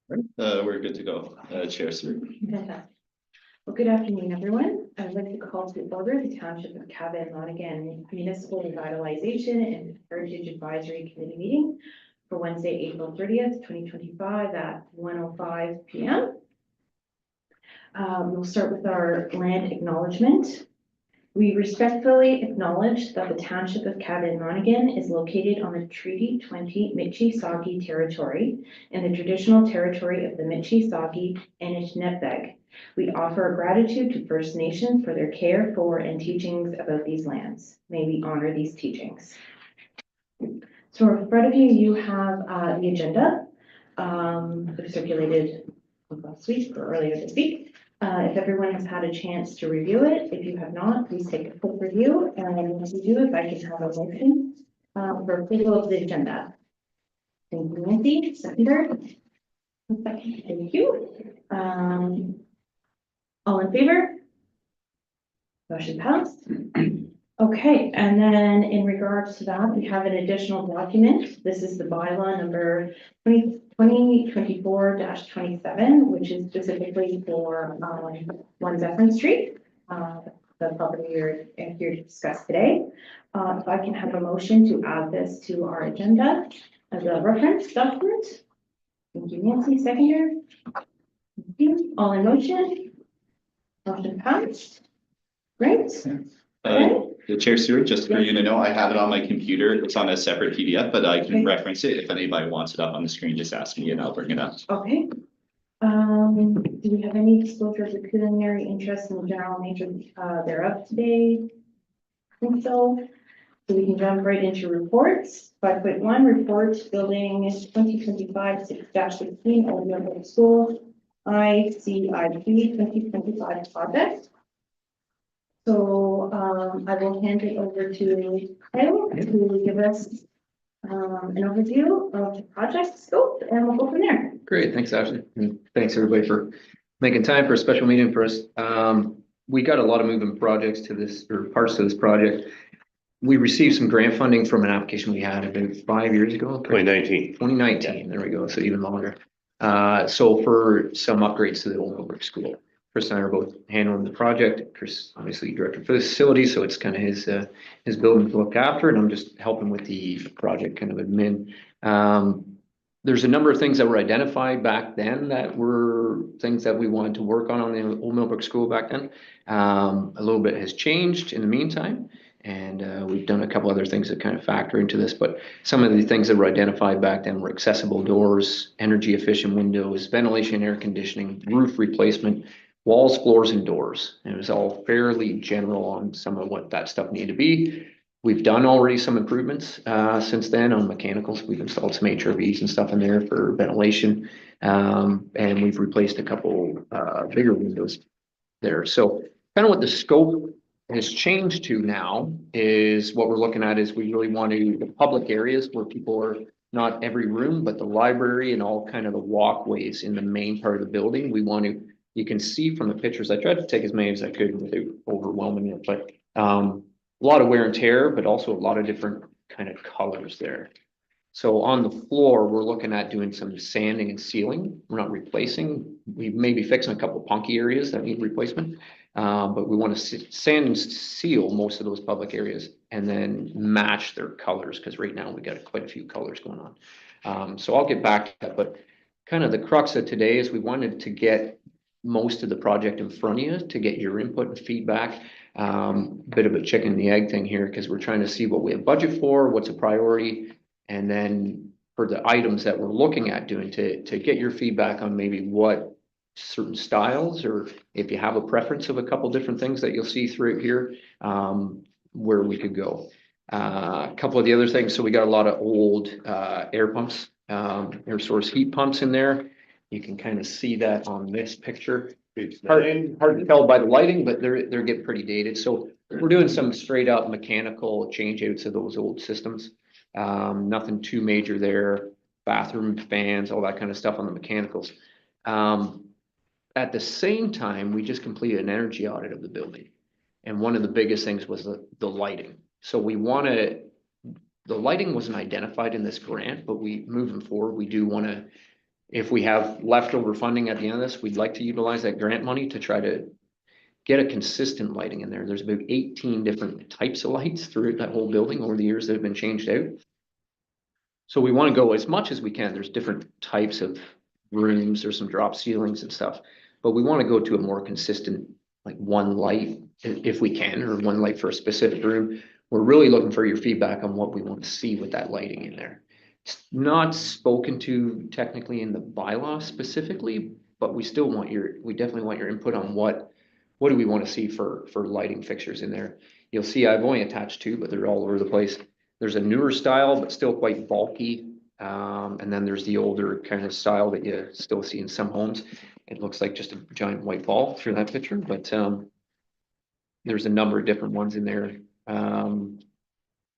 We're good to go. Chair, sir. Fantastic. Well, good afternoon, everyone. I would like to call to order the Township of Cavan Municipal Revitalization and Heritage Advisory Committee meeting for Wednesday, April 30th, 2025 at 1:05 p.m. We'll start with our land acknowledgement. We respectfully acknowledge that the Township of Cavan is located on the Treaty 20 Michi-Sagi territory in the traditional territory of the Michi-Sagi and Anishinaabeg. We offer our gratitude to First Nations for their care for and teachings about these lands. May we honor these teachings. So in front of you, you have the agenda. It was circulated last week or earlier this week. If everyone has had a chance to review it, if you have not, please take a quick review. And as you do, if I can have a motion for approval of the agenda. Thank you, Nancy. Seconder. Thank you. All in favor? Motion passed. Okay, and then in regards to that, we have an additional document. This is the bylaw number 2024-27, which is specifically for 1 Zephyr Street, the property we're here to discuss today. If I can have a motion to add this to our agenda as a reference document. Thank you, Nancy. Seconder. Thank you. All in motion? Motion passed. Great. The Chair, Stewart, just for you to know, I have it on my computer. It's on a separate PDF, but I can reference it. If anybody wants it up on the screen, just ask me and I'll bring it up. Okay. Do we have any disclosure of pecuniary interest in the general nature thereof today? I think so. So we can jump right into reports. 5.1 report building 2025-6-16 Old Middle School ICIP 2025 project. So I will hand it over to Kyle to give us an overview of the project scope, and we'll go from there. Great, thanks, Ashley, and thanks everybody for making time for a special meeting for us. We got a lot of moving projects to this, or parts to this project. We received some grant funding from an application we had about 5 years ago. 2019, there we go, so even longer. So for some upgrades to the old Millbrook School. Chris and I are both handling the project. Chris, obviously director for the facility, so it's kind of his building to look after, and I'm just helping with the project kind of admin. There's a number of things that were identified back then that were things that we wanted to work on the old Millbrook School back then. A little bit has changed in the meantime, and we've done a couple other things that kind of factor into this, but some of the things that were identified back then were accessible doors, energy efficient windows, ventilation, air conditioning, roof replacement, walls, floors, and doors. And it was all fairly general on some of what that stuff needed to be. We've done already some improvements since then on mechanicals. We've installed some HRVs and stuff in there for ventilation. And we've replaced a couple bigger windows there. So kind of what the scope has changed to now is what we're looking at is we really want to the public areas where people are not every room, but the library and all kind of the walkways in the main part of the building. We want to, you can see from the pictures, I tried to take as many as I could without overwhelming it, but a lot of wear and tear, but also a lot of different kind of colors there. So on the floor, we're looking at doing some sanding and sealing. We're not replacing. We may be fixing a couple of punky areas that need replacement, but we want to sand and seal most of those public areas and then match their colors, because right now we got quite a few colors going on. So I'll get back to that, but kind of the crux of today is we wanted to get most of the project in front of you to get your input and feedback. Bit of a chicken and the egg thing here, because we're trying to see what we have budget for, what's a priority, and then for the items that we're looking at doing to get your feedback on maybe what certain styles, or if you have a preference of a couple different things that you'll see through here, where we could go. A couple of the other things, so we got a lot of old air pumps, air source heat pumps in there. You can kind of see that on this picture. Hard to tell by the lighting, but they're getting pretty dated. So we're doing some straight up mechanical change outs of those old systems. Nothing too major there. Bathroom fans, all that kind of stuff on the mechanicals. At the same time, we just completed an energy audit of the building. And one of the biggest things was the lighting. So we want to, the lighting wasn't identified in this grant, but moving forward, we do want to if we have leftover funding at the end of this, we'd like to utilize that grant money to try to get a consistent lighting in there. There's about 18 different types of lights throughout that whole building over the years that have been changed out. So we want to go as much as we can. There's different types of rooms, there's some drop ceilings and stuff. But we want to go to a more consistent, like one light if we can, or one light for a specific room. We're really looking for your feedback on what we want to see with that lighting in there. It's not spoken to technically in the bylaw specifically, but we still want we definitely want your input on what do we want to see for lighting fixtures in there. You'll see I've only attached two, but they're all over the place. There's a newer style, but still quite bulky. And then there's the older kind of style that you still see in some homes. It looks like just a giant white ball through that picture, but there's a number of different ones in there.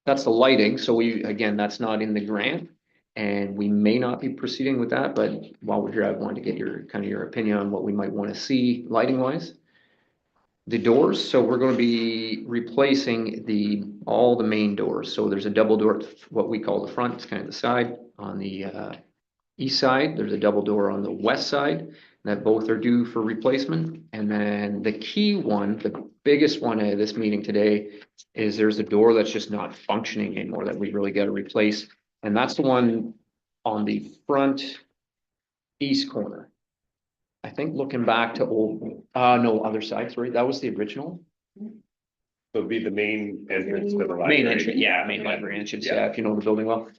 That's the lighting. So again, that's not in the grant, and we may not be proceeding with that, but while we're here, I wanted to get your opinion on what we might want to see lighting wise. The doors, so we're going to be replacing all the main doors. So there's a double door, what we call the front, it's kind of the side. On the east side, there's a double door on the west side, that both are due for replacement. And then the key one, the biggest one at this meeting today, is there's a door that's just not functioning anymore that we really got to replace. And that's the one on the front east corner. I think looking back to no, other side, sorry, that was the original. So it'd be the main entrance to the library. Main entrance, yeah, main library entrance, yeah, if you know the building well.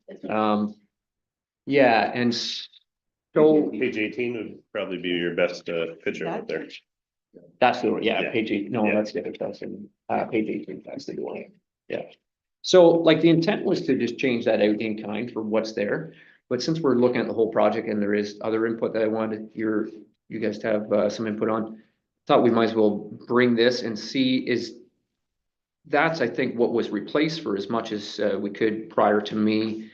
Yeah, and so Page 18 would probably be your best picture out there. that's the, yeah, Yeah. page 8, no, Yeah. that's the other, page 18, that's the door. Yeah. So like the intent was to just change that out in kind for what's there. But since we're looking at the whole project and there is other input that I wanted you guys to have some input on, thought we might as well bring this and see that's, I think, what was replaced for as much as we could prior to me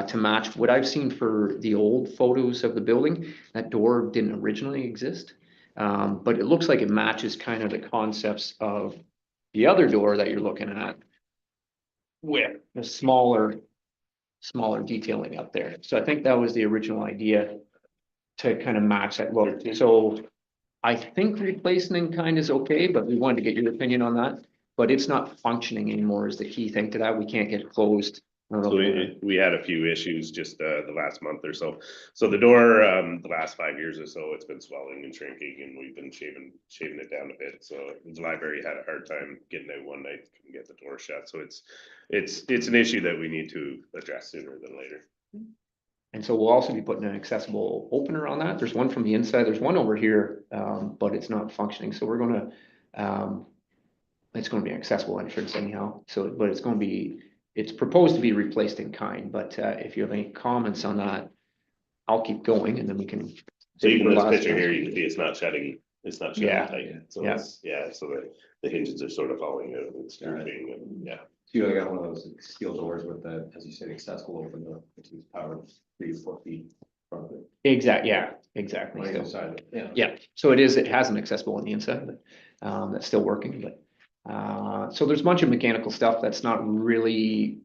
to match what I've seen for the old photos of the building. That door didn't originally exist, but it looks like it matches kind of the concepts of the other door that you're looking at with the smaller detailing up there. So I think that was the original idea to kind of match that look. So I think replacing in kind is okay, but we wanted to get your opinion on that. But it's not functioning anymore is the key thing to that. We can't get it closed. So we had a few issues just the last month or so. So the door, the last 5 years or so, it's been swelling and shrinking, and we've been shaving it down a bit. So the library had a hard time getting out one night and get the door shut. So it's an issue that we need to address sooner than later. And so we'll also be putting an accessible opener on that. There's one from the inside, there's one over here, but it's not functioning. So we're gonna, it's gonna be an accessible entrance anyhow. So, but it's proposed to be replaced in kind, but if you have any comments on that, I'll keep going and then we can. So even this picture here, you can see it's not shutting Yeah. tight. So Yeah. so the hinges are sort of falling out, it's drooping, and yeah. So you got one of those steel doors with the, as you said, accessible open, which is powered 3 to 4 feet from it. Exactly. On either side of it. Yeah. Yeah, so it has an accessible on the inside, but that's still working, but so there's a bunch of mechanical stuff that's not really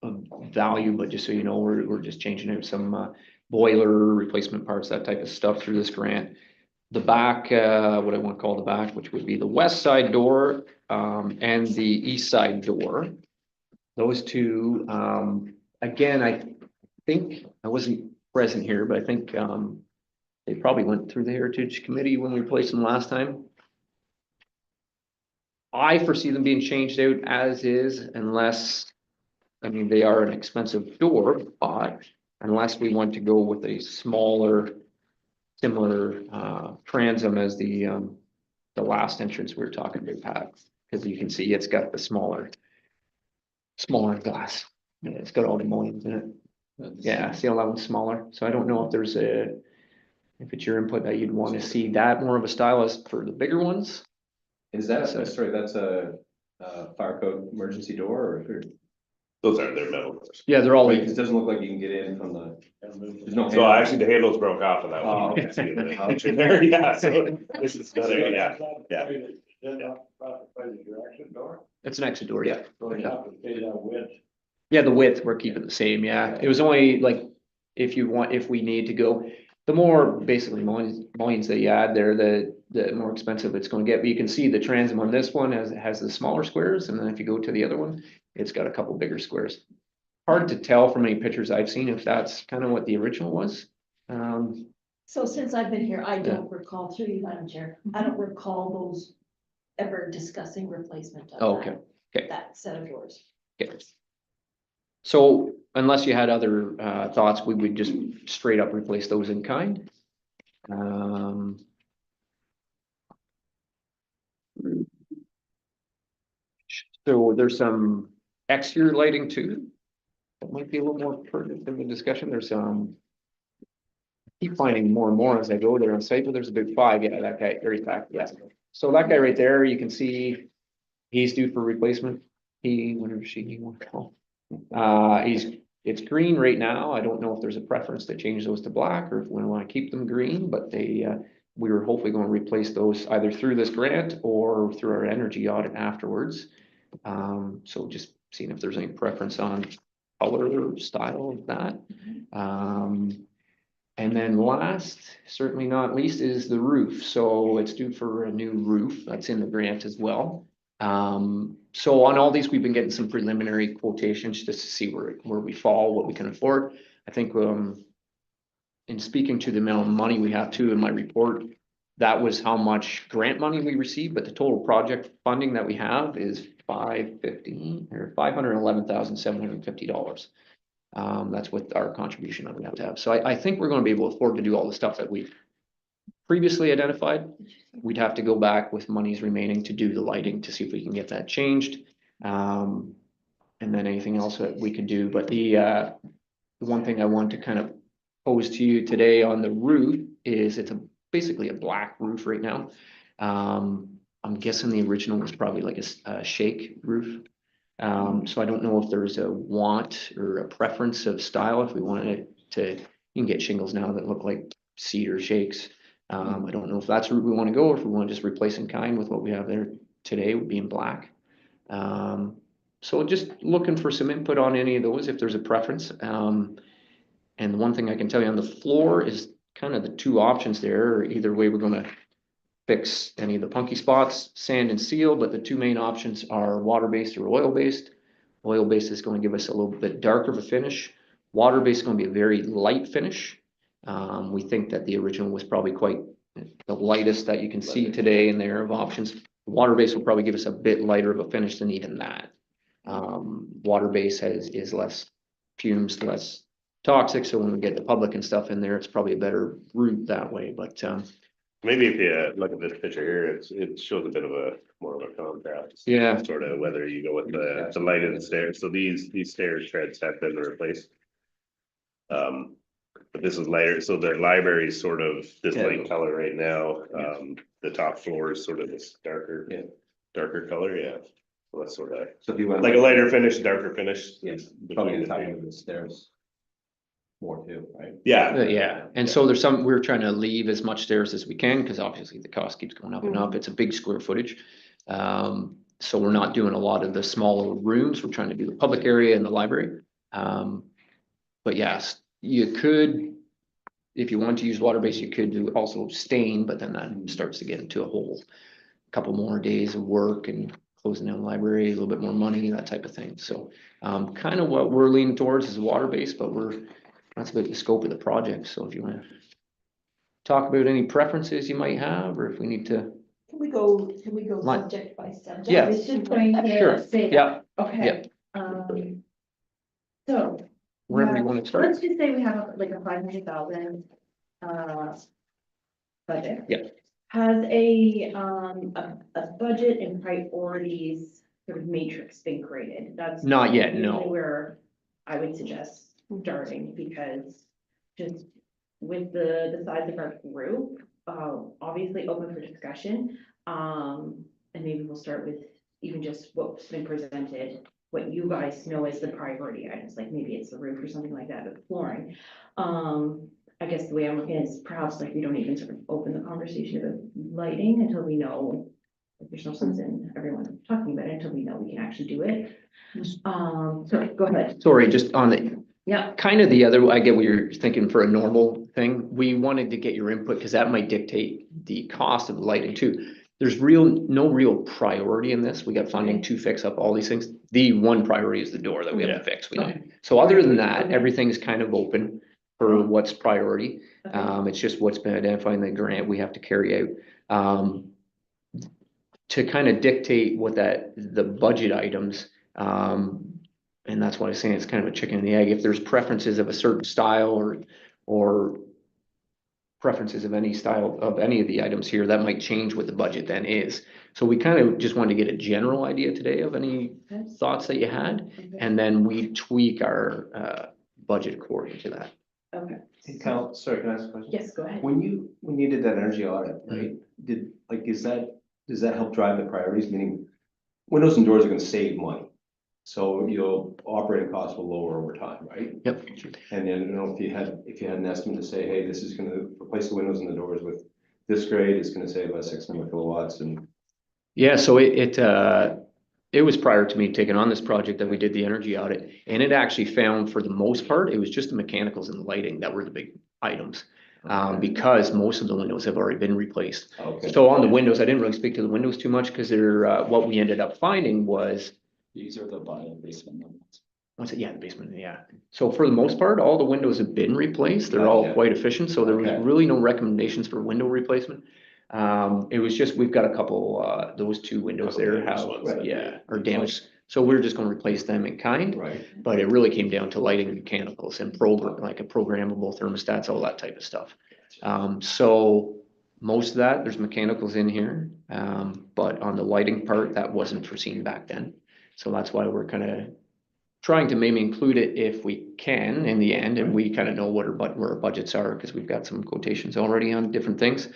of value, but just so you know, we're just changing out some boiler replacement parts, that type of stuff through this grant. The back, what I want to call the back, which would be the west side door and the east side door. Those two, again, I think I wasn't present here, but I think they probably went through the Heritage Committee when we placed them last time. I foresee them being changed out as is unless, I mean, they are an expensive door, but unless we want to go with a smaller, similar transom as the last entrance we were talking about, Pat, because you can see it's got the smaller glass. Yeah, it's got all the mullions in it. Yeah, see how that one's smaller. So I don't know if if it's your input that you'd want to see that more of a stylist for the bigger ones. Is that, sorry, that's a fire code emergency door or? Those are their metal doors. Yeah, they're all. It doesn't look like you can get in from the. There's no. So actually the handles broke off of that one. Oh, You can see it in the picture there. Yeah, so this is better, yeah. It's an exit door, yeah. Yeah. Yeah, the width, we're keeping the same, yeah. It was only like, if we need to go, the more basically mullions that you add there, the more expensive it's gonna get. But you can see the transom on this one has the smaller squares, and then if you go to the other one, it's got a couple bigger squares. Hard to tell from any pictures I've seen if that's kind of what the original was. So since I've been here, I don't recall, through you, Madam Chair, I don't recall those ever discussing replacement of Oh, okay, that set of doors. okay. So unless you had other thoughts, we would just straight up replace those in kind. So there's some exterior lighting too. That might be a little more pertinent in the discussion. There's keep finding more and more as I go there on site, but there's a big five. Yeah, that guy, very back, yes. So that guy right there, you can see he's due for replacement. Whenever she wants to call. It's green right now. I don't know if there's a preference to change those to black or if we want to keep them green, but we were hopefully going to replace those either through this grant or through our energy audit afterwards. So just seeing if there's any preference on color or style of that. And then last, certainly not least, is the roof. So it's due for a new roof. That's in the grant as well. So on all these, we've been getting some preliminary quotations just to see where we fall, what we can afford. I think in speaking to the amount of money we have too in my report, that was how much grant money we received, but the total project funding that we have is $511,750. That's what our contribution that we have to have. So I think we're going to be able to afford to do all the stuff that we previously identified. We'd have to go back with monies remaining to do the lighting to see if we can get that changed. And then anything else that we could do. But the one thing I want to kind of pose to you today on the roof is it's basically a black roof right now. I'm guessing the original was probably like a shake roof. So I don't know if there's a want or a preference of style. If we wanted to, you can get shingles now that look like cedar shakes. I don't know if that's the route we want to go, or if we want to just replace in kind with what we have there today would be in black. So just looking for some input on any of those, if there's a preference. And the one thing I can tell you on the floor is kind of the two options there, or either way we're going to fix any of the punky spots, sand and seal, but the two main options are water-based or oil-based. Oil-based is going to give us a little bit darker of a finish. Water-based is going to be a very light finish. We think that the original was probably quite the lightest that you can see today in there of options. Water-based will probably give us a bit lighter of a finish than even that. Water-based is less fumes, less toxic. So when we get the public and stuff in there, it's probably a better route that way. But maybe if you look at this picture here, it shows a bit of more of a contrast. yeah, Sort of whether you go with the light and the stairs. So these stairs treads have been replaced. But this is lighter, so the library is sort of this light color right now. The top floor is sort of this darker color, yeah. So that's sort of So if you went like a lighter finish, darker finish. yes, probably the time of the stairs. More too, right? Yeah. yeah. And so there's we're trying to leave as much stairs as we can because obviously the cost keeps going up and up. It's a big square footage. So we're not doing a lot of the smaller rooms. We're trying to do the public area and the library. But yes, you could, if you want to use water-based, you could do also stain, but then that starts to get into a whole couple more days of work and closing down the library, a little bit more money, that type of thing. So kind of what we're leaning towards is water-based, but that's about the scope of the project. So if you want to talk about any preferences you might have, or if we need to. Can we go Line. subject by subject? Yeah. I was just going Sure. to say Yeah. that. Okay. So. Wherever you want to start. Let's just say we have like a 500,000 budget. Yeah. Has a budget and priorities sort of matrix been created? That's Not yet, usually no. where I would suggest starting, because just with the size of our group, obviously open for discussion. And maybe we'll start with even just what's been presented, what you guys know as the priority items, like maybe it's the roof or something like that, or the flooring. I guess the way I'm looking at it is perhaps like we don't even sort of open the conversation about lighting until we know, like, there's no sense in everyone talking about it until we know we can actually do it. So go ahead. Sorry, just on the, Yeah. kind of the other, I get what you're thinking for a normal thing. We wanted to get your input because that might dictate the cost of the lighting too. There's no real priority in this. We got funding to fix up all these things. The one priority is the door that we have to fix. We know. Okay. So other than that, Okay. everything's kind of open for what's priority. Okay. It's just what's been identified in the grant we have to carry out. To kind of dictate what the budget items, and that's why I'm saying it's kind of a chicken and the egg. If there's preferences of a certain style or preferences of any style of any of the items here, that might change what the budget then is. So we kind of just wanted to get a general idea today of any Okay. thoughts that you had, Okay. and then we tweak our budget according to that. Okay. Hey, Kyle, sorry, can I ask a question? Yes, go ahead. When you did that energy audit, right, does that help drive the priorities, meaning windows and doors are gonna save money? So your operating costs will lower over time, right? Yep. And then, I don't know, if you had an estimate to say, hey, this is gonna replace the windows and the doors with this grade, it's gonna save us 600 kilowatts and. Yeah, so it was prior to me taking on this project that we did the energy audit, and it actually found for the most part, it was just the mechanicals and the lighting that were the big items. Because most of the windows have already been replaced. Okay. So on the windows, I didn't really speak to the windows too much because what we ended up finding was, These are the bottom basement ones. what's it? Yeah, the basement, yeah. So for the most part, all the windows have been replaced. They're all Gotcha. quite efficient, so there was Okay. really no recommendations for window replacement. It was just, we've got a couple, those two windows Couple there, damaged how, ones that yeah, we- are damaged. So we're just gonna replace them in kind, Right, but it really came down to lighting and mechanicals and like a programmable thermostats, all that type of stuff. So most of that, there's mechanicals in here, but on the lighting part, that wasn't foreseen back then. So that's why we're kind of trying to maybe include it if we can in the end, and we kind of know where our budgets are, because we've got some quotations already on different things.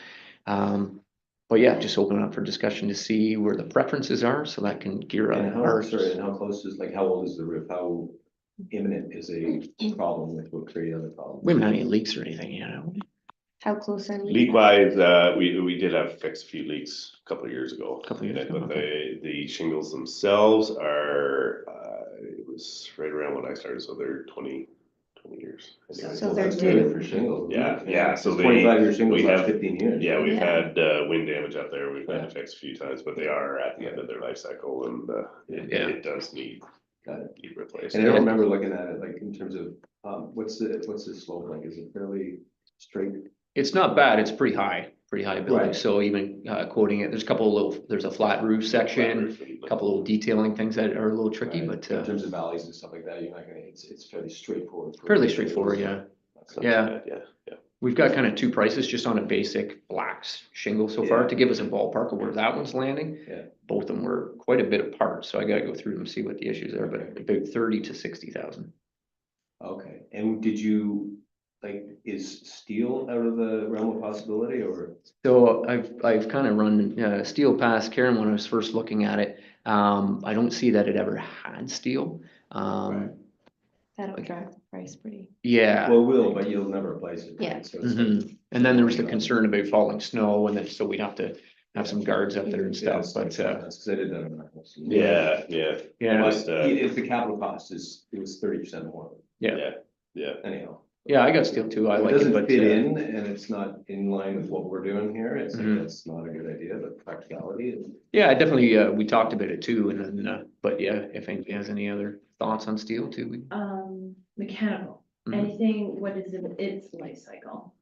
But yeah, just open up for discussion to see where the preferences are, so that can gear and up how, our. sorry, and how close is, like, how old is the roof, how imminent is a problem that will create other problems? We haven't had any leaks or anything, you know? How close are we? Leak wise, we did have to fix a few leaks a couple of years ago. Couple of years ago, But the shingles themselves are, it was right around when I started, so they're 20 years. anyway. So Well, they're that's due. good for shingles. isn't it? Yeah, so they- 25-year shingles we last have- 15 years. Yeah, we've Yeah. had wind damage out there, we've had to fix a few times, but they are at the end of their life cycle and Yeah. it does need replaced. And I don't remember looking at it, like, in terms of, what's the slope like, is it fairly straight? It's not bad, it's pretty high building, Right. so even quoting it, there's a flat roof section, a couple little detailing things that are a little tricky, Right. but In terms of valleys and stuff like that, you're not gonna, it's fairly straightforward. fairly straightforward, yeah. Yeah. Yeah. We've got kind of two prices just on a basic black shingle so far Yeah. to give us a ballpark of where that one's landing. Yeah. Both of them were quite a bit apart, so I gotta go through them and see what the issues are, but about 30 to 60,000. Okay, and did you, like, is steel out of the realm of possibility, or? So I've kind of run steel past Karen when I was first looking at it. I don't see that it ever had steel. Right. That'll drive the price pretty. Yeah. Well, it will, but you'll never replace it. right? Yeah. So it's like- Mhm. And then there was the concern about falling snow, and then, so we'd have to have some guards up there and Yeah, stuff, but, that's 'cause I did that in my house. Yeah. yeah, Just, But if the capital cost it was 30% more, yeah, anyhow. yeah, I got steel too, I It like it, doesn't but, fit in, and it's not in line with what we're doing here, it's like, Mhm. that's not a good idea, but practicality is. yeah, I definitely, we talked about it too, and then, but yeah, if anybody has any other thoughts on steel too, Mechanical, Mhm. anything, what is its life cycle?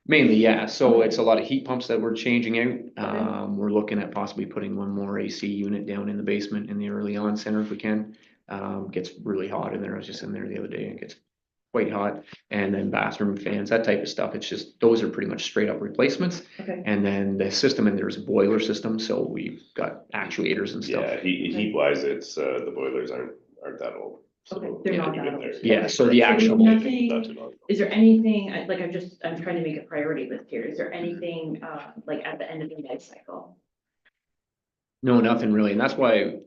mainly, yeah, so it's a lot of heat pumps that we're changing out. We're looking at possibly putting one more AC unit down in the basement in the early on center if we can. Gets really hot in there, I was just in there the other day, and it gets quite hot, and then bathroom fans, that type of stuff, it's just, those are pretty much straight up replacements. Okay, And then the system in there is a boiler system, so we've got actuators and stuff. Yeah, heat wise, it's, the boilers aren't that old. So Okay, they're not you're that good there. old. Yeah, so the So actual, nothing- Not too long. is there anything, I'm trying to make a priority list here, is there anything, like at the end of the life cycle? no, nothing really, and that's why,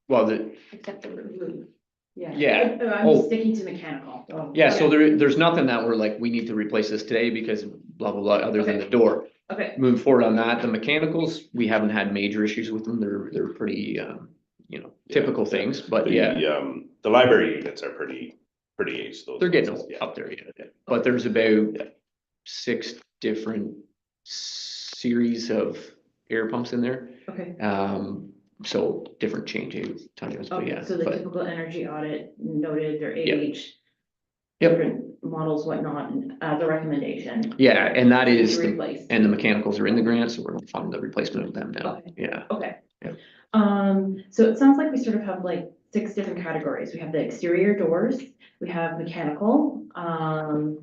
well, Except the roof. Yeah. I'm Oh. sticking to mechanical. yeah, so there's nothing that we're like, we need to replace this today because blah, blah, blah, other than Okay. the door. Okay, Moving forward on that, the mechanicals, we haven't had major issues with them, they're pretty, typical things, but yeah, The library units are pretty aged, those. they're getting ones, yeah. up there, yeah. But there's about 6 different series of air pumps in there. Okay. So different change times, but Okay, yeah. so the but- typical energy audit noted their Yep. age. Yep. Different models, whatnot, as a recommendation. Yeah, and that to is, replace. and the mechanicals are in the grant, so we're gonna fund the replacement of them now, Okay. yeah. Okay. Yep. So it sounds like we sort of have like 6 different categories. We have the exterior doors, we have mechanical,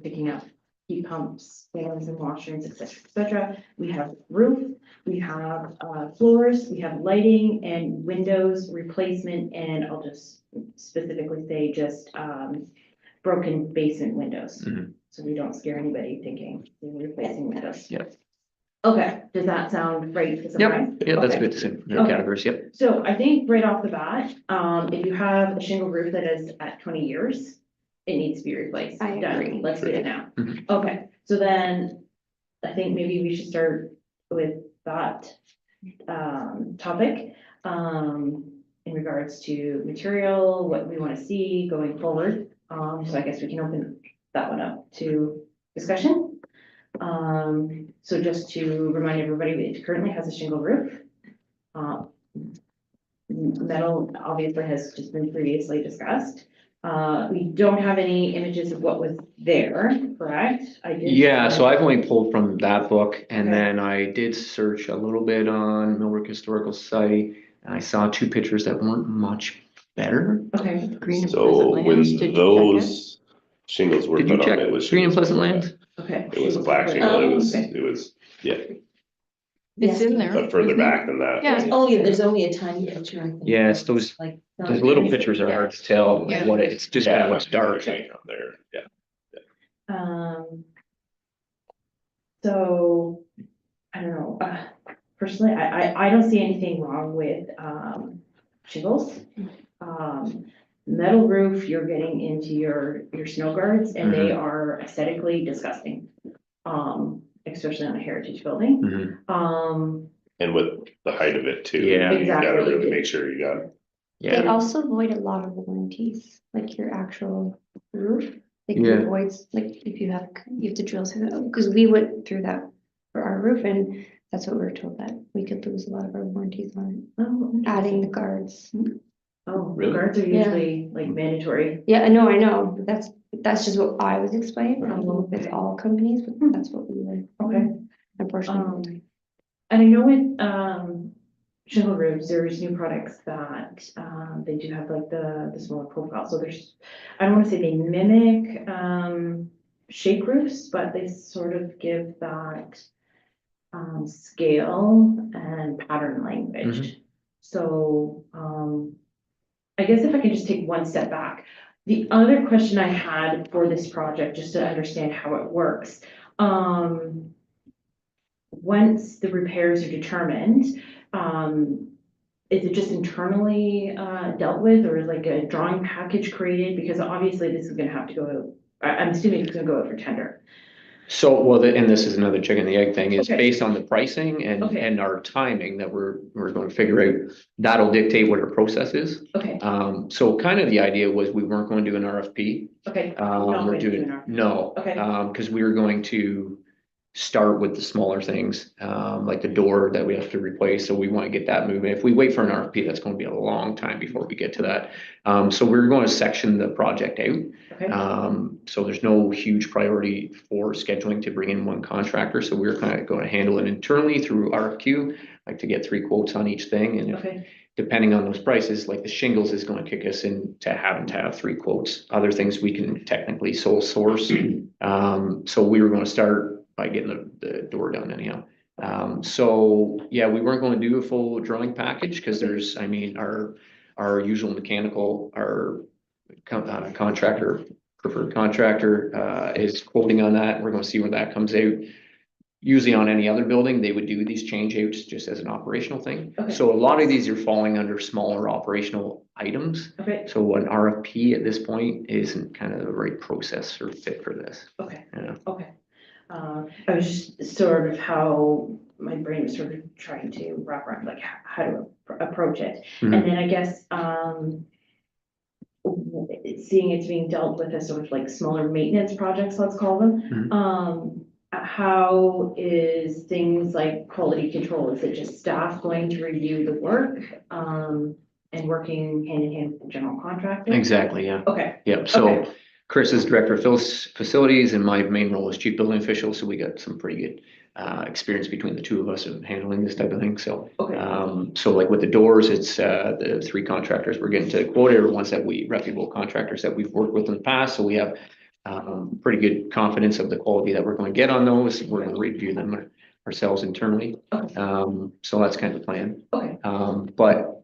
picking up heat pumps, fans and washrooms, et cetera, et cetera. We have roof, we have, floors, we have lighting and windows replacement, and I'll just specifically say just, broken basement windows. Mhm. So we don't scare anybody thinking we're replacing windows. Yep. Okay, does that sound right to summarize? Yeah, that's Okay. good to see, their Okay. categories, yep. So I think right off the bat, if you have a shingle roof that is at 20 years, it needs to be replaced. I Done. agree. Let's do it now. Mhm. Okay, so then I think maybe we should start with that topic. In regards to material, what we want to see going forward. So I guess we can open that one up to discussion. So just to remind everybody, it currently has a shingle roof. Metal obviously has just been previously discussed. We don't have any images of what was there, correct? I did. Yeah, so I've only pulled from that book, and Okay. then I did search a little bit on Millbrook Historical Society, and I saw 2 pictures that weren't much better. Okay, Green and So Pleasant when Lands, did you check it? those shingles were Did you put check on, it was. Green and shingles Pleasant before that. Lands? okay. It was a black shingle, it was, Okay. yeah, It's in there. but further back than that. Yeah. There's only a tiny picture, I think. Yeah, it's those- Like. Those little pictures are hard to tell Yeah. what it's just kind Yeah, of looks dark. There, yeah. So, I don't know, personally, I don't see anything wrong with, shingles. Metal roof, you're getting into your snow guards, and they are aesthetically disgusting. Especially on a heritage building. Mhm. And with the height of it too. Yeah. You gotta Exactly. really make sure you got, They Yeah, also void a lot of warranties, like your actual roof. Like Yeah. it voids, like if you have to drill through that, because we went through that for our roof, and that's what we were told, that we could lose a lot of our warranties on Oh, it, adding the guards. Oh, Really? guards are Yeah. usually like mandatory. Yeah, I know, but that's just what I was explained. I don't know if it's all companies, but that's what we were. Okay. Unfortunately. And I know with, shingle roofs, there's new products that, they do have like the smaller profile, so there's, I don't wanna say they mimic, shake roofs, but they sort of give that, scale and pattern language. So, I guess if I could just take one step back, the other question I had for this project, just to understand how it works, once the repairs are determined, is it just internally dealt with, or is like a drawing package created? Because obviously this is gonna have to go, I'm assuming it's gonna go out for tender. so, well, and this is another chicken and the egg thing, is Okay. based on the pricing Okay. and our timing that we're going to figure out. That'll dictate what our process is. Okay, So kind of the idea was we weren't going to do an RFP. okay. We're Not going to do doing, an RFP. no. Okay. Because we were going to start with the smaller things, like the door that we have to replace, so we want to get that moving. If we wait for an RFP, that's going to be a long time before we get to that. So we're going to section the project out. Okay, So there's no huge priority for scheduling to bring in one contractor, so we're kind of going to handle it internally through RFQ, like to get 3 quotes on each thing, and if okay, depending on those prices, like the shingles is gonna kick us into having to have 3 quotes. Other things we can technically sole source. So we were gonna start by getting the door done anyhow. So yeah, we weren't gonna do a full drawing package, because there's, I mean, our usual mechanical, our contractor, preferred contractor, is quoting on that. We're gonna see where that comes out. Usually on any other building, they would do these change outs just as an operational thing. Okay. So a lot of these are falling under smaller operational items. okay, So an RFP at this point isn't kind of the right process or fit for this. okay, Yeah. okay. I was just sort of how my brain was sort of trying to wrap around, like how to approach it. Mhm. And then I guess, seeing it's being dealt with as sort of like smaller maintenance projects, let's call them. Mhm. how is things like quality control? Is it just staff going to review the work, and working hand in hand with the general contractor? Exactly, yeah. Okay, Yep, so Okay. Chris is director of facilities and my main role is chief building official, so we got some pretty good experience between the two of us of handling this type of thing, so. okay, So like with the doors, it's the three contractors we're getting to quote are ones that reputable contractors that we've worked with in the past, so we have pretty good confidence of the quality that we're going to get on those. We're going to review them ourselves internally. Okay. So that's kind of the plan. okay, But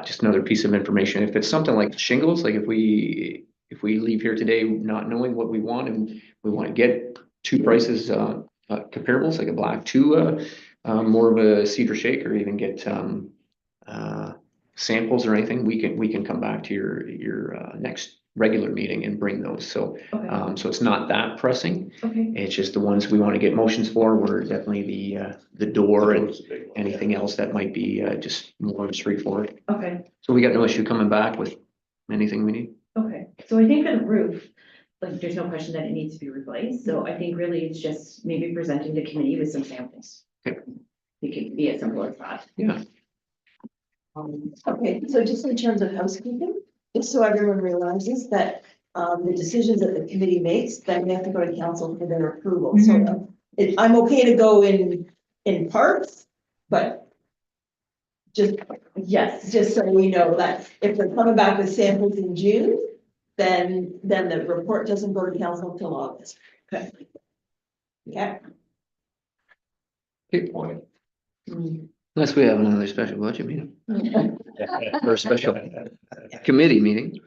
just another piece of information, if it's something like shingles, like if we leave here today not knowing what we want and we want to get two prices comparables, like a black to more of a cedar shake, or even get samples or anything, we can come back to your next regular meeting and bring those. So okay, so it's not that pressing. okay, It's just the ones we want to get motions for. We're definitely the door and It's a big one. anything else that might be just more straightforward. okay, So we got no issue coming back with anything we need. okay. So I think for the roof, like, there's no question that it needs to be replaced, so I think really it's just maybe presenting the committee with some samples. Okay. It could be as simple as that. Yeah. Okay, so just in terms of housekeeping, just so everyone realizes that the decisions that the committee makes, then we have to go to council for their approval. So I'm okay to go in parts, but Yes, just so we know that if they're coming back with samples in June, then the report doesn't go to council till August. Okay. Yeah. Good point. Unless we have another special budget meeting or a special committee meeting.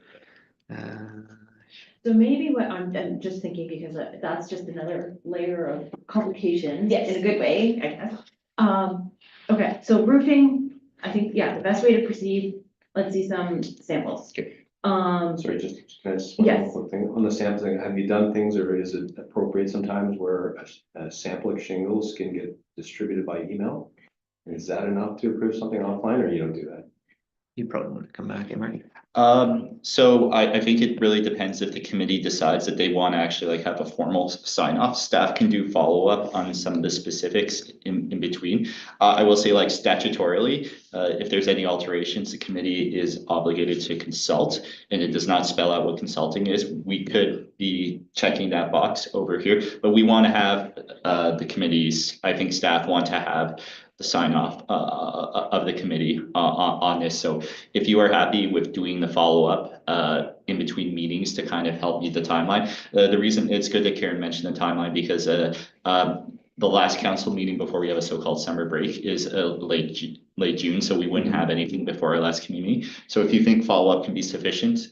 so maybe what I'm just thinking, because that's just another layer of complication. Yes. In a good way, I guess. Okay, so roofing, I think, yeah, the best way to proceed, let's see some samples. Okay. Sorry, just kind of. Yes. Quick thing on the sampling, have you done things, or is it appropriate sometimes where a sample of shingles can get distributed by email? Is that enough to approve something offline, or you don't do that? You probably want to come back, Emery. So I think it really depends if the committee decides that they want to actually like have a formal sign off. Staff can do follow up on some of the specifics in between. I will say, like, statutorily, if there's any alterations, the committee is obligated to consult, and it does not spell out what consulting is. We could be checking that box over here, but we want to have the committees, I think staff want to have the sign off of the committee on this. So if you are happy with doing the follow-up in between meetings to kind of help meet the timeline, the reason it's good that Karen mentioned the timeline, because the last council meeting before we have a so-called summer break is late June, so we wouldn't have anything before our last community. So if you think follow-up can be sufficient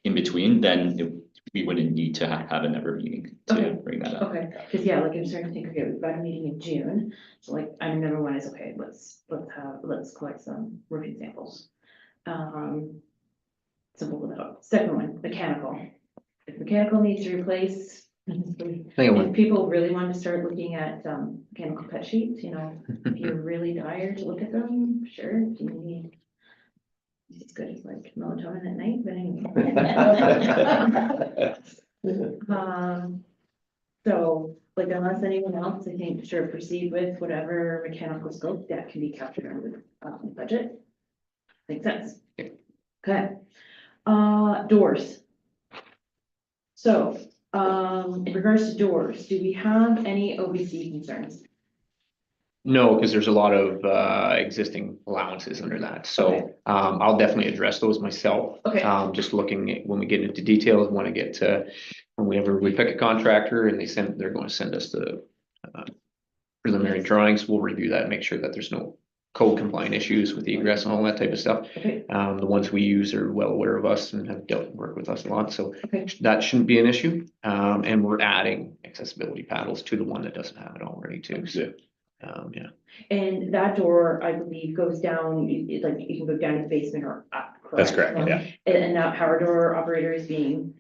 in between, then we wouldn't need to have another meeting Okay. to bring that up. Okay, because yeah, like I'm starting to think, okay, we've got a meeting in June, so like, I remember one is, okay, let's collect some roofing samples. Simple without, second one, mechanical. If mechanical needs to replace, if people really want to start looking at mechanical cut sheets, you know, if you're really dire to look at them, sure, if you need. It's good as like melatonin at night, but anyway. So, like, unless anyone else, I think, sure, proceed with whatever mechanical scope that can be captured under the budget. Makes sense. Okay. Doors. So, in regards to doors, do we have any OBC concerns? No, because there's a lot of existing allowances under that, so Okay. I'll definitely address those myself. Okay. Just looking at when we get into details, want to get to whenever we pick a contractor and they're going to send us the preliminary drawings, we'll review that and make sure that there's no code compliant issues with the egress and all that type of stuff. Okay. The ones we use are well aware of us and have worked with us a lot, so Okay. that shouldn't be an issue. And we're adding accessibility paddles to the one that doesn't have it already too, so. Yeah. And that door, I believe, goes down, like, you can go down to the basement or up. That's correct, yeah. And that power door operator is being,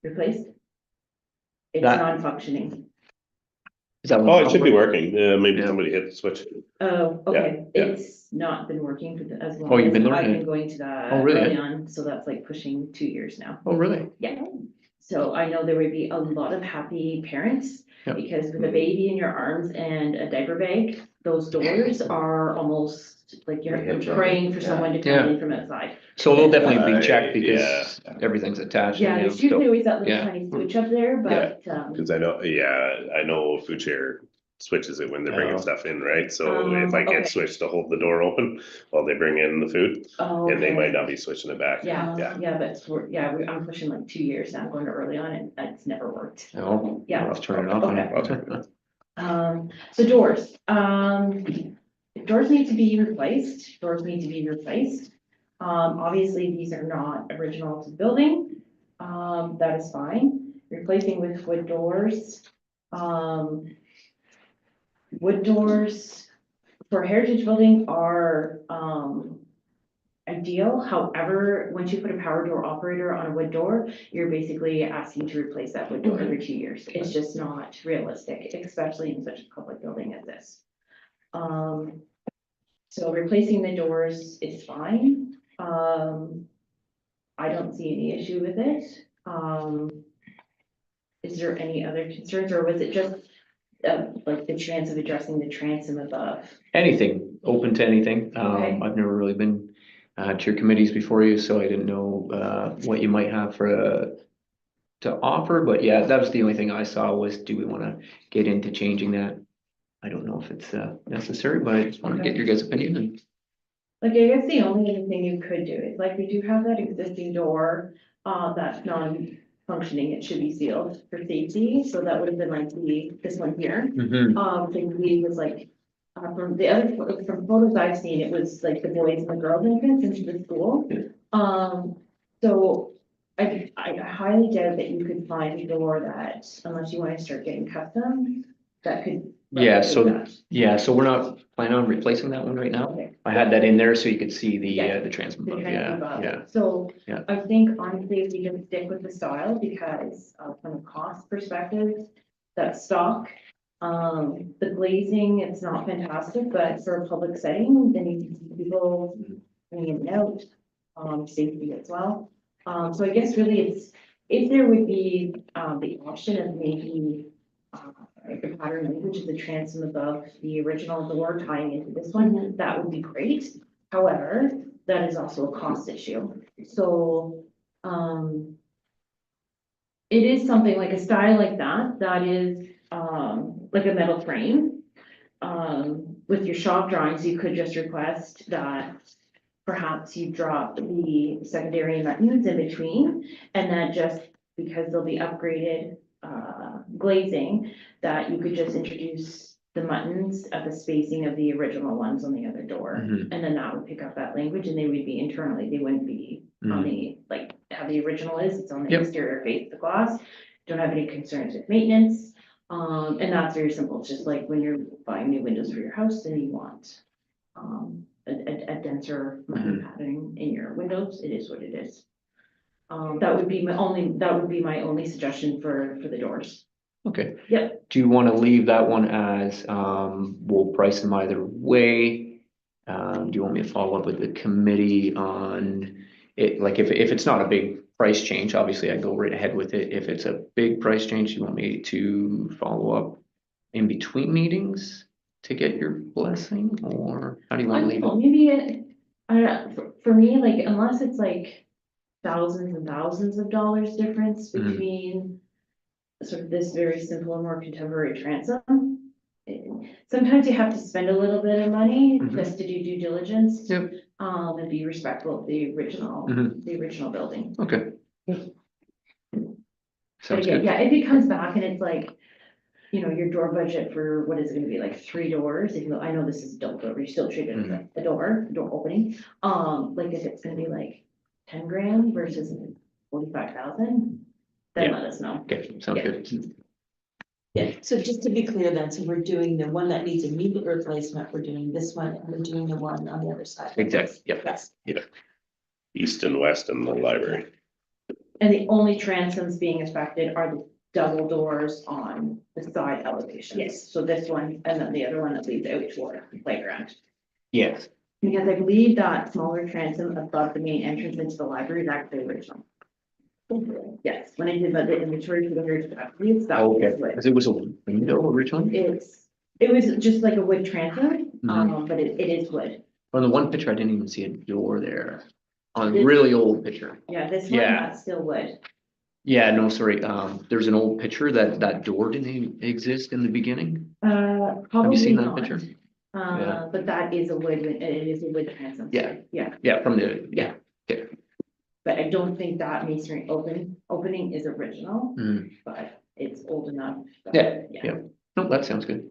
replaced? It's That- non-functioning. Is that one? Oh, it should be working. Maybe Yeah. somebody hit the switch. Oh, okay, yeah. it's not been working for as long. Oh, you've been as there? I've been going to that Oh, really? early on, so that's like pushing 2 years now. Oh, really? Yeah, So I know there would be a lot of happy parents, Yep. because with a baby in your arms and a diaper bag, those doors are almost like you're Yeah, praying for yeah. someone to Yeah. come in from outside. So they'll definitely be checked Yeah. because everything's attached. Yeah, and, there's usually always that little yeah. tiny switch up there, but, Cause I know food share switches it when they're bringing Oh. stuff in, right? So if I okay. get switched to hold the door open while they bring in the food, oh, and they okay. might not be switching it back. Yeah, Yeah. yeah, but I'm pushing like 2 years now, going to early on, and it's never worked. Oh, Yeah. I'll have to turn it off. Okay. So doors, doors need to be replaced, obviously, these are not original to the building, that is fine. Replacing with wood doors, wood doors for heritage building are, ideal. However, once you put a power door operator on a wood door, you're basically asking to replace that wood door every 2 years. It's just not realistic, especially in such a public building as this. So replacing the doors is fine. I don't see any issue with it. Is there any other concerns, or was it just like the chance of addressing the transom above? Anything, open to anything. Okay. I've never really been to your committees before you, so I didn't know what you might have for to offer, but yeah, that was the only thing I saw was, do we want to get into changing that? I don't know if it's necessary, but I just want to get your guys' opinion and Like, I guess the only other thing you could do is, like, we do have that existing door, that's non-functioning, it should be sealed for safety, so that would have been like this one here. I believe was like, from the other, from photos I've seen, it was like the boys and the girls entrance into the school. So I highly doubt that you could find a door that, unless you want to start getting custom, that could. Yeah, so- replicate that. yeah, so we're not planning on replacing that one right now. Okay. I had that in there so you could see the Yeah. the transom The above. transom Yeah, above. yeah. So Yeah. I think honestly, if we can stick with the style, because from a cost perspective, that's stock. The glazing, it's not fantastic, but for a public setting, then you can see people coming in and out, safety as well. So I guess really it's, if there would be the option of maybe like the pattern language of the transom above the original door tying into this one, that would be great. However, that is also a cost issue. So, it is something like a style like that, that is, like a metal frame. With your shop drawings, you could just request that perhaps you drop the secondary buttons in between, and that just because they'll be upgraded, glazing, that you could just introduce the buttons at the spacing of the original ones on the other door. Mhm. And then that would pick up that language, and they would be internally, they wouldn't be on the, like, how the original is, it's on the Yep. exterior face of the glass. Don't have any concerns with maintenance, and that's very simple, it's just like when you're buying new windows for your house, and you want a denser patterning in your windows, it is what it is. That would be my only suggestion for the doors. Okay. Yep. Do you want to leave that one as, we'll price them either way? Do you want me to follow up with the committee on it? Like if it's not a big price change, obviously I go right ahead with it. If it's a big price change, you want me to follow up in between meetings to get your blessing, or how do you I want to don't leave know, it? maybe I don't know, for me, like, unless it's like thousands and thousands of dollars difference Mhm. between sort of this very simple and more contemporary transom. Sometimes you have to spend a little bit of money Mhm. just to do due diligence. Yep. And be respectful of the original, Mhm. the original building. Okay. But Sounds again, good. yeah, if it comes back and it's like, you know, your door budget for what is it gonna be, like 3 doors, even though I know this is a double door, but you still treat it as a door opening. Like if it's gonna be like 10 grand versus 45,000, then Yeah. let us know. Okay, sounds Yeah. good. Yeah, so just to be clear then, so we're doing the one that needs immediate replacement, we're doing this one, and we're doing the one on the other side. Exactly, yep. Yes. East and west and the library. And the only transoms being affected are the double doors on the side elevations. Yes. So this one, and then the other one that leads out toward the playground. Yes. Because I believe that smaller transom above the main entrance into the library is actually original. Yes, when I did the inventory for the heritage properties, that was Okay, wood. because it was a window originally. It was just like a wood transom, Mhm. but it is wood. On the one picture, I didn't even see a door there. On a This- really old picture. Yeah, this one, Yeah. that's still wood. Yeah, no, sorry. There's an old picture that door didn't exist in the beginning. Have Probably you seen that not. picture? Yeah. But that is a wood, it is a wood transom. Yeah. Yeah, Yeah, from the, yeah. but I don't think that masonry opening is original, Mhm. but it's old enough. that- Yeah. No, that sounds good.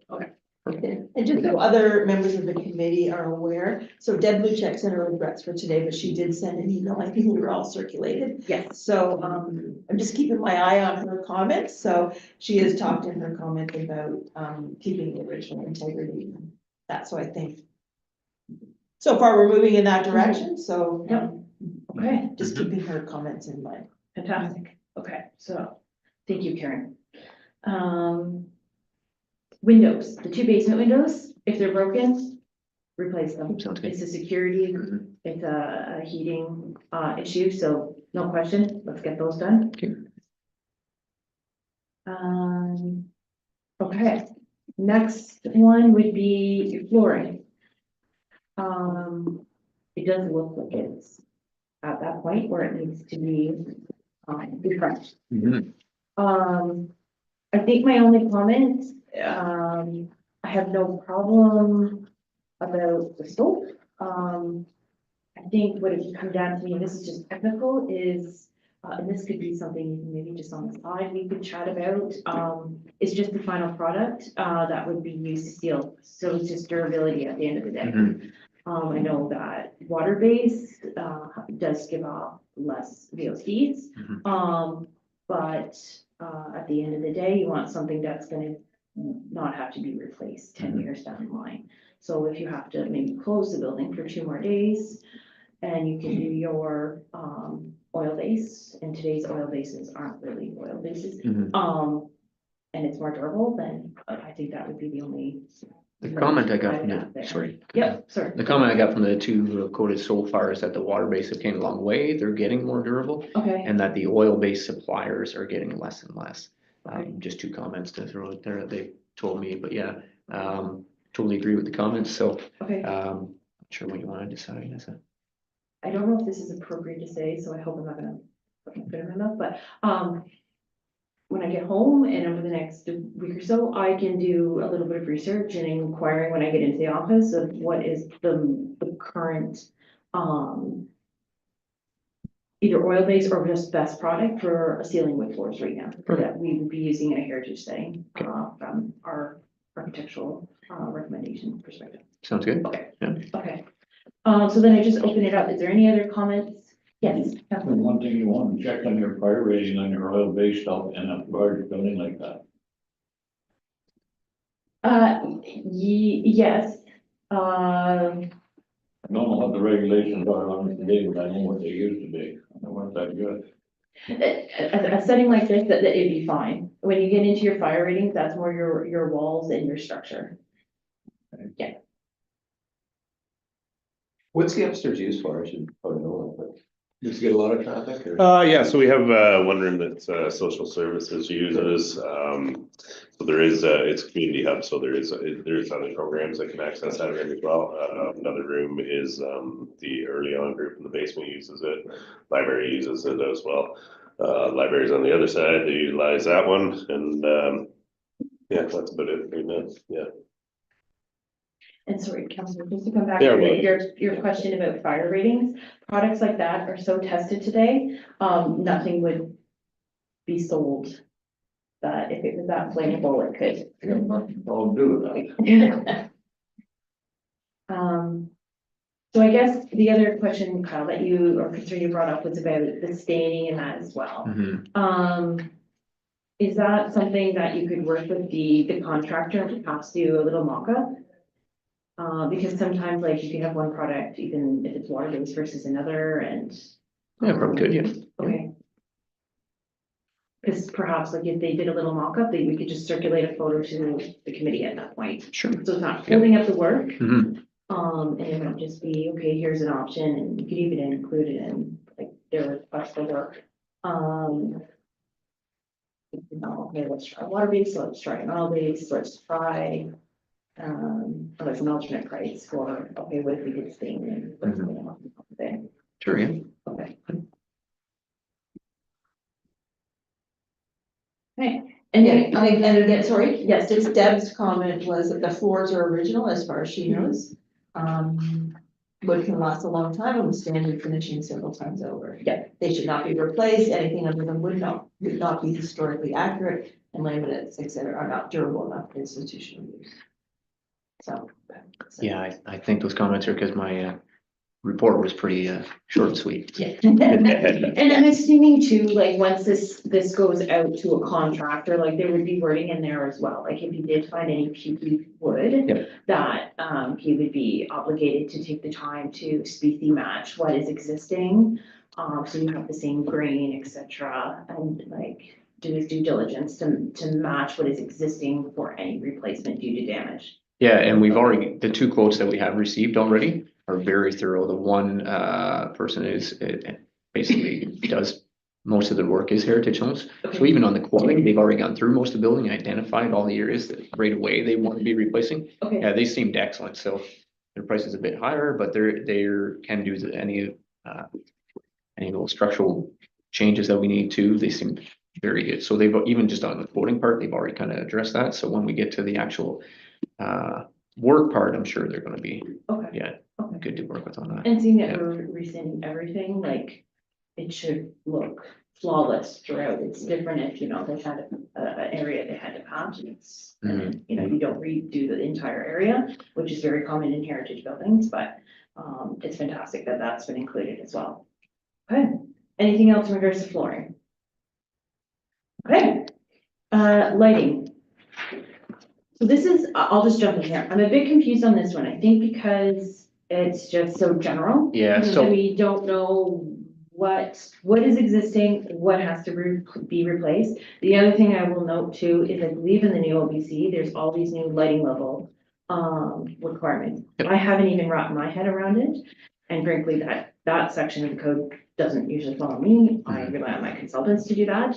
And just so other members of the committee are aware, so Deb Luchek sent her regrets for today, but she did send an email, I think they were all circulated. Yes, So, I'm just keeping my eye on her comments, so she has talked in her comments about, keeping the original integrity. That's what I think. So far, we're moving in that direction, so, Yep. okay, just keeping her comments in mind. fantastic. Okay, so, thank you, Karen. Windows, the two basement windows, if they're broken, replace them. Sounds good. It's a security, Mhm. it's a heating, issue, so no question, let's get those done. Okay. Okay, next one would be your flooring. It does look like it's at that point where it needs to be, refreshed. Mhm. I think my only comment, I have no problem about the soap. I think what it would come down to me, and this is just technical, is, and this could be something maybe just on the side we could chat about, is just the final product, that would be used to seal. So it's just durability at the end of the day. Mhm. I know that water-based, does give off less VOCs. Mhm. But, at the end of the day, you want something that's gonna not have to be replaced 10 years down the line. So if you have to maybe close the building for 2 more days, and you can do your, oil base, and today's oil bases aren't really oil bases. Mhm. And it's more durable, then I think that would be the only. The comment I got from Out there. the, sorry. Yep, sorry. The comment I got from the two quoted so far is that the water-based have came a long way, they're getting more durable, Okay, and that the oil-based suppliers are getting less and less. Okay. Just two comments to throw out there that they told me, but yeah, totally agree with the comments, so, okay. not sure what you want to decide, is it? I don't know if this is appropriate to say, so I hope I'm not gonna put my foot in my mouth, but, when I get home and over the next week or so, I can do a little bit of research and inquiring when I get into the office of what is the current, either oil-based or just best product for sealing wood floors right now, that we would be using in a heritage setting, from our architectural, recommendation perspective. Sounds good? Okay. Yeah. Okay, so then I just open it up. Is there any other comments? Yes. Councilman. One thing you want to check on your fire rating on your oil-based stuff in a large building like that. Yes. I don't know what the regulations are on it today, but I know what they used to be. They weren't that good. A setting like this, that it'd be fine. When you get into your fire ratings, that's more your walls and your structure. What's the upstairs used for? I should probably know that, but does it get a lot of traffic or? Yeah, so we have, one room that, social services uses, so there is, it's a community hub, so there's other programs that can access that room as well. Another room is, the early on group in the basement uses it, library uses it as well. Library's on the other side, they utilize that one, and, yeah, that's about it right now, yeah. And sorry, Councilor, just to come back Yeah, to well- your question about fire ratings, products like that are so tested today, nothing would be sold. That if it was that flammable, it could. I'll do that. So I guess the other question, Kyle, that you, or concern you brought up was about the staining and that as well. Mhm. Is that something that you could work with the contractor and perhaps do a little mock-up? Because sometimes like you can have one product, even if it's water-based versus another and. Yeah, probably could, yeah. Okay. Because perhaps like if they did a little mock-up, we could just circulate a photo to the committee at that point. Sure. So it's not holding up the work, Mhm. and it would just be, okay, here's an option, and you could even include it in like their request for work. No, okay, let's try water-based, let's try an oil-based, let's try, like an alternate price for, okay, what if we did steam and what's going on with it? Sure, yeah. Okay. Okay, and Yeah, then, and again, sorry, yes, just Deb's comment was that the floors are original as far as she knows. Wood can last a long time and withstand refinishing several times over. Yeah. They should not be replaced, anything other than would not be historically accurate, and laminates, et cetera, are not durable enough for institutional use. So. Yeah, I think those comments are because my report was pretty short and sweet. Yeah. And I'm assuming too, like, once this goes out to a contractor, like, there would be wording in there as well, like, if you did find any PV wood. Yep. That, he would be obligated to take the time to species match what is existing. So you have the same grain, et cetera, and like, do his due diligence to match what is existing for any replacement due to damage. Yeah, and we've already, the two quotes that we have received already are very thorough. The one person is basically does most of the work is Heritage Homes. So even on the quality, they've already gone through most of the building, identified all the areas that right away they want to be replacing. Okay. Yeah, they seemed excellent. So their price is a bit higher, but they're can do any little structural changes that we need to. They seem very good. So they've even just on the quoting part, they've already kind of addressed that. So when we get to the actual work part, I'm sure they're going to be, Okay. yeah, Okay. good to work with on that. And seeing that Yeah. we're rescinding everything, like, it should look flawless throughout. It's different if, you know, they had an area they had to patch, and it's, and then, you know, you don't redo the entire area, which is very common in heritage buildings, but it's fantastic that that's been included as well. Okay, anything else in regards to flooring? Okay, lighting. So this is, I'll just jump in here. I'm a bit confused on this one. I think because it's just so general. Yeah, And so we don't know what is existing, what has to be replaced. The other thing I will note too is I believe in the new OBC, there's all these new lighting level requirements. Yep. I haven't even wrapped my head around it. And frankly, that section of the code doesn't usually follow me. I rely on my consultants to do that.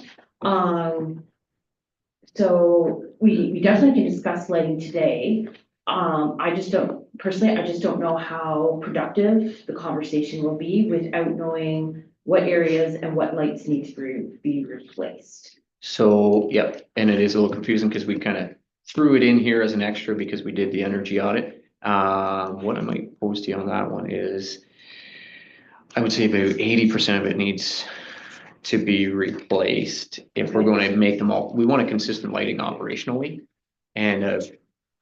So we definitely can discuss lighting today. I just don't know how productive the conversation will be without knowing what areas and what lights need to be replaced. So, yeah, and it is a little confusing because we kind of threw it in here as an extra because we did the energy audit. What I might pose to you on that one is, I would say about 80% of it needs to be replaced if we're going to make them all. We want a consistent lighting operationally and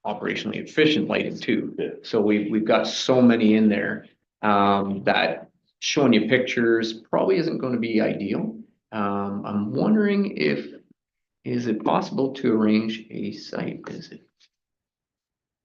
operationally efficient lighting too. Yeah. So we've got so many in there that showing you pictures probably isn't going to be ideal. I'm wondering is it possible to arrange a site visit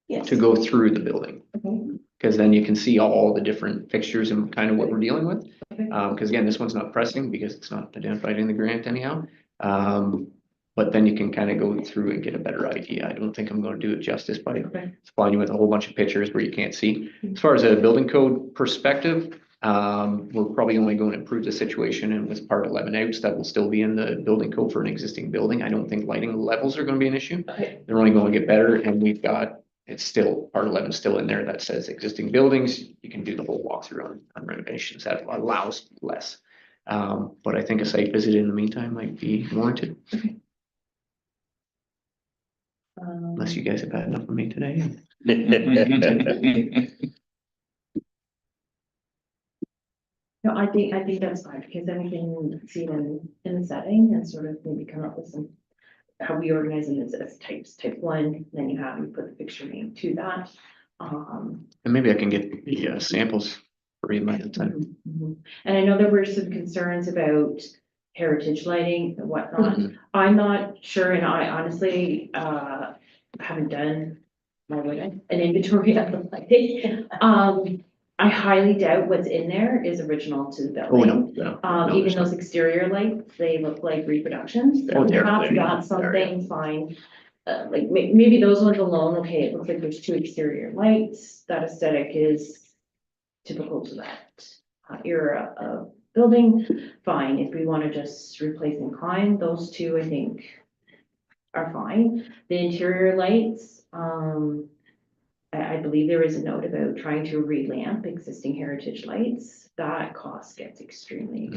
Yes. to go through the building? Okay. Because then you can see all the different fixtures and kind of what we're dealing with. Okay. Because again, this one's not pressing because it's not identified in the grant anyhow. But then you can kind of go through and get a better idea. I don't think I'm going to do it justice by Okay. supplying you with a whole bunch of pictures where you can't see. As far as a building code perspective, we're probably only going to improve the situation and with part 11 outs that will still be in the building code for an existing building. I don't think lighting levels are going to be an issue. Okay. They're only going to get better, and we've got, it's still, part 11 still in there that says existing buildings, you can do the whole walkthrough on renovations, that allows less. But I think a site visit in the meantime might be warranted, unless you guys have had enough of me today. No, I think that's fine, because then we can see them in the setting and sort of maybe come up with some, how we organize them as types, type 1, then you put the picture name to that. And maybe I can get the samples for you by the time. And I know there were some concerns about heritage lighting and whatnot. I'm not sure, and I honestly, haven't done an inventory of the lighting. I highly doubt what's in there is original to the Oh, building. no, Even there's those exterior lights, they look like reproductions. Oh, they're- Perhaps they're- that's something fine. Like maybe those ones alone, okay, it looks like there's 2 exterior lights. That aesthetic is typical to that era of building, fine. If we want to just replace in kind, those two, I think, are fine. The interior lights, I believe there is a note about trying to relamp existing heritage lights. That cost gets extremely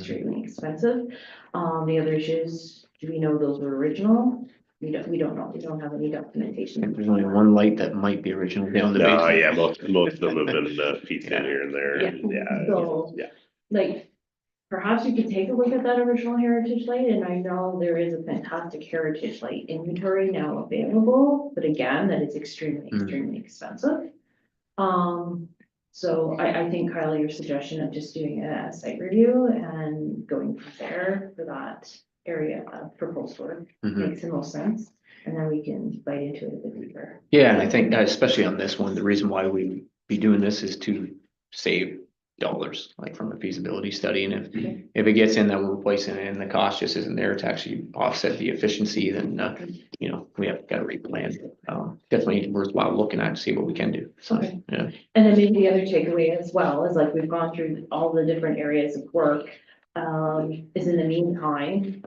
expensive. The other issues, do we know those were original? We don't know. We don't have any documentation. There's only one light that might be original down the No, basement. yeah, most of them have been pieced in here and there, and So, yeah. like, perhaps you could take a look at that original heritage light, and I know there is a fantastic heritage light inventory now available, but again, that is extremely expensive. So I think Kyle, your suggestion of just doing a site review and going from there for that area of proposed work Mhm. makes the most sense, and then we can bite into it a bit deeper. Yeah, and I think especially on this one, the reason why we be doing this is to save dollars, like from a feasibility study. And if it gets in that we're replacing it and the cost just isn't there to actually offset the efficiency, then, you know, we have got to replan. Definitely worthwhile looking at to see what we can do. So, Okay. yeah. And then maybe the other takeaway as well is like we've gone through all the different areas of work. Is in the meantime,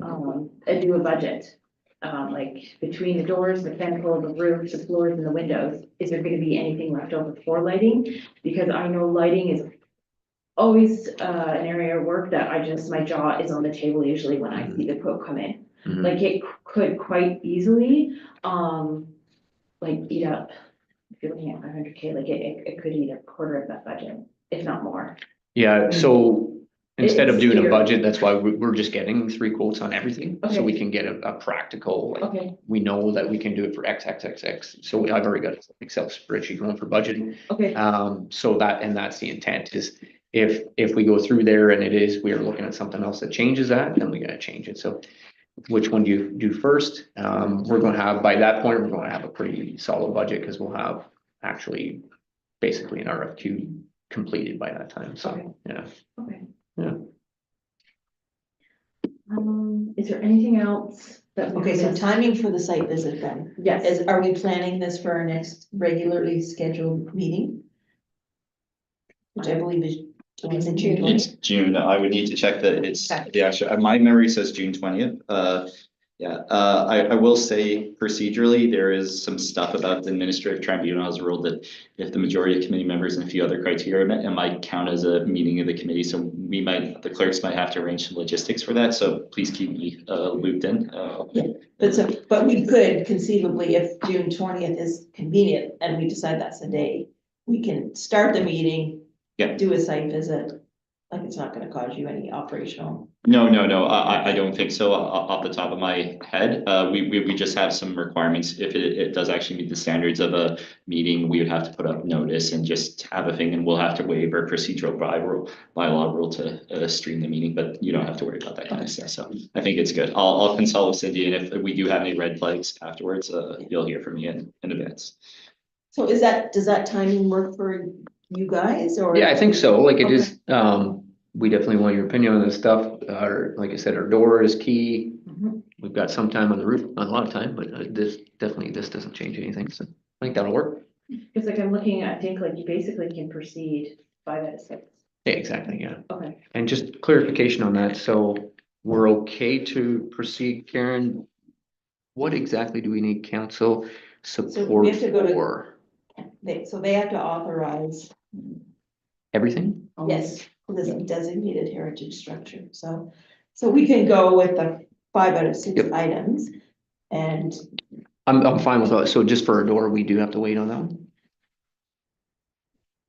do a budget. Like between the doors, mechanical, the roof, the floors and the windows, is there gonna be anything left over for lighting? Because I know lighting is always an area of work that my jaw is on the table usually when I see the quote come in. Mhm. Like it could quite easily, like eat up, if you're looking at 500K, like it could eat a quarter of that budget, if not more. Yeah, so instead of It's doing a scary. budget, that's why we're just getting 3 quotes on everything. So Okay. we can get a practical, like, Okay, we know that we can do it for X, X, X, X. So I've already got an Excel spreadsheet going for budgeting. okay, So that's the intent is if we go through there and we are looking at something else that changes that, then we gotta change it. So which one do you do first? We're gonna have, by that point, we're gonna have a pretty solid budget because we'll have actually basically an RFQ completed by that time. Okay. So, yeah. okay. Yeah. Is there anything else that we Okay, so missed? timing for the site visit then, Yes, are we planning this for our next regularly scheduled meeting? Which I believe is June 20th. It's June. I would need to check that it's Okay. the actual, my memory says June 20th. I will say procedurally, there is some stuff about the administrative tribunal has ruled that if the majority of committee members and a few other criteria are met, it might count as a meeting of the committee. So the clerks might have to arrange some logistics for that. So please keep me looped in. But we could conceivably, if June 20th is convenient and we decide that's the day, we can start the meeting. Yeah. Do a site visit, like it's not gonna cause you any operational. No, I don't think so. Off the top of my head, we just have some requirements. If it does actually meet the standards of a meeting, we would have to put up notice and just have a thing, and we'll have to waive our procedural bylaw rule to stream the meeting, but you don't have to worry about that kind of stuff. So I think it's good. I'll consult with Cindy, and if we do have any red flags afterwards, you'll hear from me in advance. So does that timing work for you guys or? Yeah, I think so. Like it Okay. is, we definitely want your opinion on this stuff. Like I said, our door is key. Mhm. We've got some time on the roof, not a lot of time, but this doesn't change anything. So I think that'll work. because like I'm looking, I think like you basically can proceed 5 out of 6. Yeah, exactly, yeah. Okay, And just clarification on that. So we're okay to proceed, Karen? What exactly do we need council support have to go to- for? So they have to authorize, Everything? yes, this designated heritage structure, so we can go with the 5 out of 6 Yep. items. And I'm fine with that. So just for a door, we do have to wait on that one?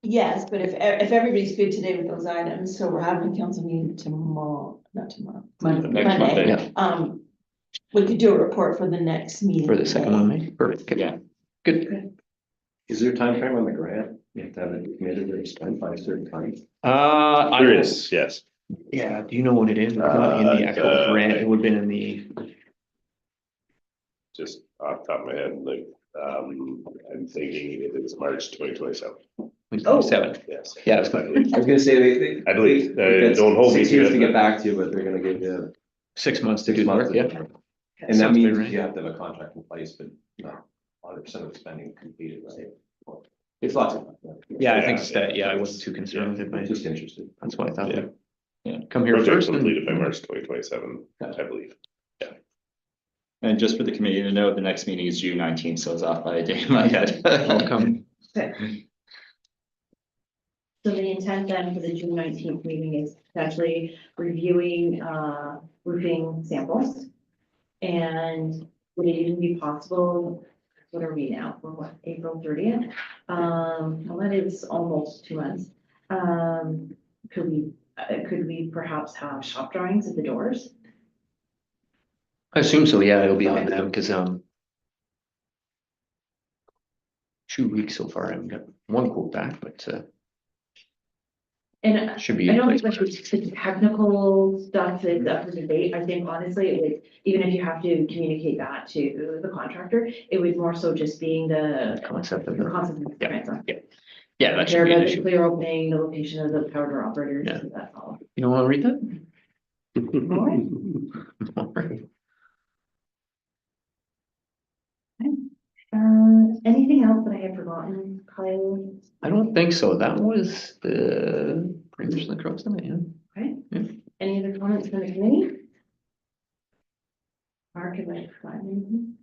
yes, but if everybody's good today with those items, so we're having a council meeting tomorrow, not tomorrow. Next Monday. Yeah, We could do a report for the next meeting. for the second one, maybe. Perfect. Okay. Yeah. Good. Is there a time frame on the grant? You have to have it committed or spent by a certain time? There is, yes. Yeah, do you know what it is? It's not in the actual grant, it would have been in the, Just off the top of my head, like, I'm thinking it is March 2027. Oh. 7. Yes. Yeah, it's I believe. I was gonna say they. I believe, they've got don't hold me 6 to years it, to get but- back to you, but they're gonna give you 6 months to 6 do the months. work, yeah. And that Sounds good, means right? you have to have a contract in place, but not 100% of the spending completed, right? It's lots of. Yeah, I think it's that, yeah, I wasn't too concerned with it, I'm but just interested. that's what I thought. Yeah. Yeah. come here Project first. completed by March 2027, I believe. And just for the committee to know, the next meeting is June 19th, so it's off by a day in my head. I'll come. Okay. So the intent then for the June 19th meeting is actually reviewing, roofing samples. And would it even be possible, what are we now, for what, April 30th? Well, that is almost 2 months. Could we perhaps have shop drawings of the doors? I assume so, yeah, it'll be on Okay. them, because, 2 weeks so far, I haven't got one quote back, but, And should be. I in don't place think like by the technical stuff is up for debate. I think honestly, it would, even if you have to communicate that to the contractor, it would more so just being the Concept of the the, concept of the Yeah. transom. yeah, that should be an Clear issue. clear opening, the location of the power door operators, Yeah. that's all. You don't wanna read that? Alright. Alright. Anything else that I have forgotten, Kyle? I don't think so, that was the, pretty much the crux of it, yeah. Okay. Yeah. Any other comments from the committee? Mark, have I forgotten anything?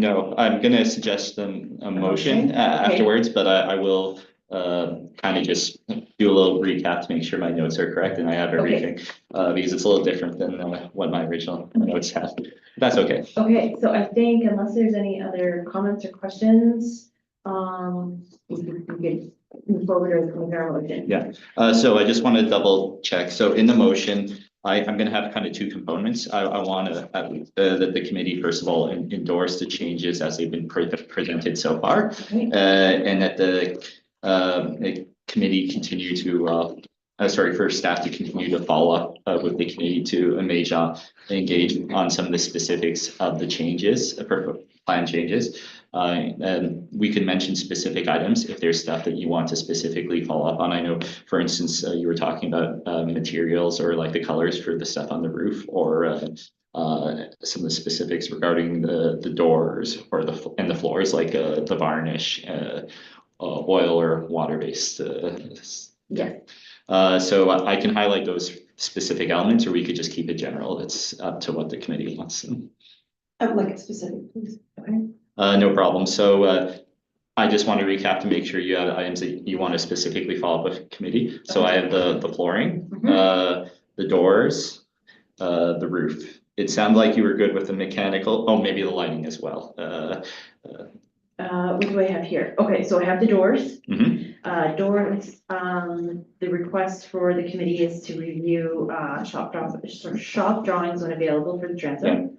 No, I'm gonna suggest a motion Okay. afterwards, but I will kind of just do a little recap to make sure my notes are correct and I have everything. Because it's a little different than what my original notes have. That's okay. Okay, so I think unless there's any other comments or questions, we could move forward with the motion. Yeah. So I just want to double check. So in the motion, I'm gonna have kind of two components. I want to, that the committee, first of all, endorse the changes as they've been presented so far. Okay. And that the committee continue to, sorry, for staff to continue to follow up with the committee to engage on some of the specifics of the changes, plan changes. And we can mention specific items if there's stuff that you want to specifically follow up on. I know, for instance, you were talking about materials or like the colors for the stuff on the roof, or some of the specifics regarding the doors or the floors, like the varnish, oil or water-based. Yes. So I can highlight those specific elements, or we could just keep it general. It's up to what the committee wants. I would like it specific, please. Okay. No problem. So I just want to recap to make sure you have items that you want to specifically follow up with committee. So I have the flooring, the doors, the roof. It sounded like you were good with the mechanical, maybe the lighting as well. What do I have here? Okay, so I have the doors. Mhm. Doors, the request for the committee is to review, shop drawings when available for the transom.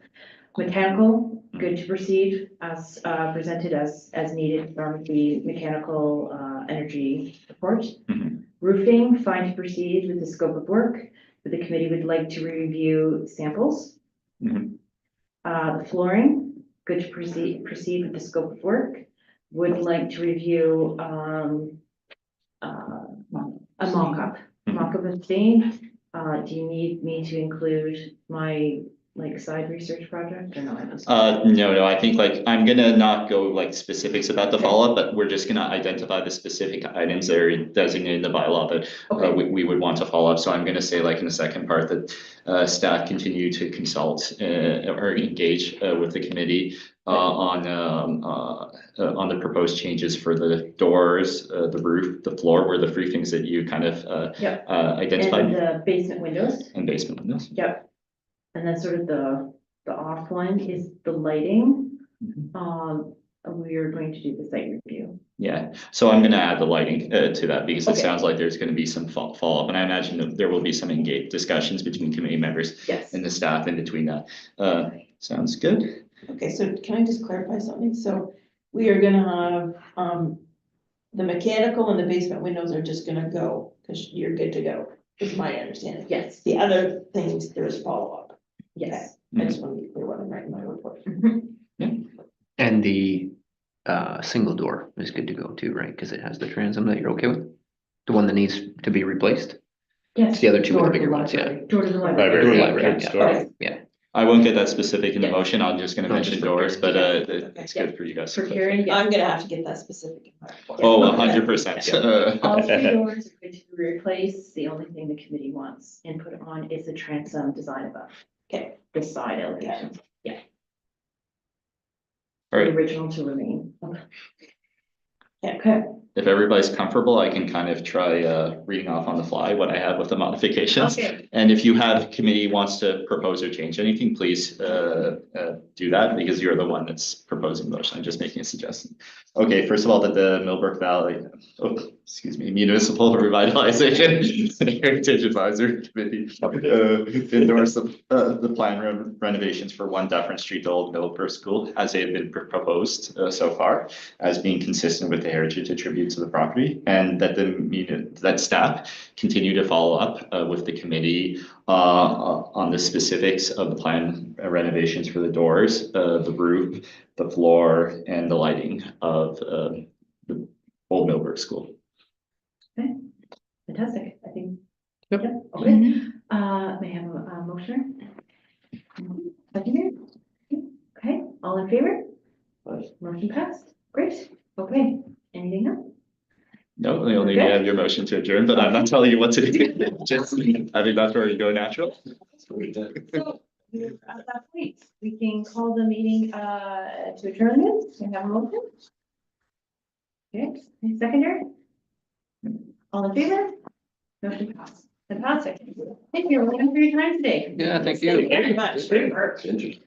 Mechanical, good to proceed as, presented as needed from the mechanical, energy report. Mhm. Roofing, fine to proceed with the scope of work, but the committee would like to review samples. Mhm. The flooring, good to proceed with the scope of work. Would like to review, a mock-up of stain. Do you need me to include my, like, side research project or not? No, I think like, I'm gonna not go like specifics about the follow-up, but we're just gonna identify the specific items that are designated in the bylaw that Okay. we would want to follow up. So I'm gonna say like in the second part that staff continue to consult or engage with the committee on the proposed changes for the doors, the roof, the floor, were the three things that you kind of identified. And the basement windows. And basement windows. Yep. And then sort of the off one is the lighting. We are going to do the site review. Yeah, so I'm gonna add the lighting to that because it Okay. sounds like there's gonna be some follow-up, and I imagine that there will be some engaged discussions between committee members Yes. and the staff in between that. Sounds good. Okay, so can I just clarify something? So we are gonna have, the mechanical and the basement windows are just gonna go, because you're good to go, is my understanding. Yes, The other things, there's follow-up. yes. I just want to be clear what I'm writing in my report. And the single door is good to go too, right? Because it has the transom that you're okay with? The one that needs to be replaced? Yes. It's the other two are the Door to bigger ones, yeah. library. Door to the Library, library. yeah, library, yeah. store. Okay. Yeah, I won't get that specific in the Yeah. motion, I'm just gonna No, mention just for doors, but it's Yeah. good for you guys. For Karen, yes. I'm gonna have to get that specific in my report. Oh, 100%. All three doors are good to replace, the only thing the committee wants input on is the transom design above. Okay. The side elevation, All the right, original to remain. Yeah. Okay. if everybody's comfortable, I can kind of try reading off on the fly what I have with the modifications. Okay. And if you have committee wants to propose or change anything, please do that because you're the one that's proposing the motion. I'm just making a suggestion. Okay, first of all, that the Millbrook Valley, Municipal Revitalization and Heritage Advisory Committee endorse the plan renovations for 1 Dufferin Street to Old Millbrook School as they have been proposed so far as being consistent with the heritage attributes of the property, and that that staff continue to follow up with the committee on the specifics of the plan renovations for the doors, the roof, the floor, and the lighting of the Old Millbrook School. Fantastic, I think. Yep. Okay, may I have a motion? Seconded? Okay, all in favor? Motion passed, great, okay, anything else? No, they only Okay. have your motion to adjourn, but I'm not telling you what to do. Just, I think that's where you go natural. So, we're at that point, we can call the meeting, to adjourn this, and have a motion? Okay, secondary? All in favor? Motion passed, fantastic. Thank you everyone for your time today. Yeah, thank you. Thank you very much. Good. Interesting.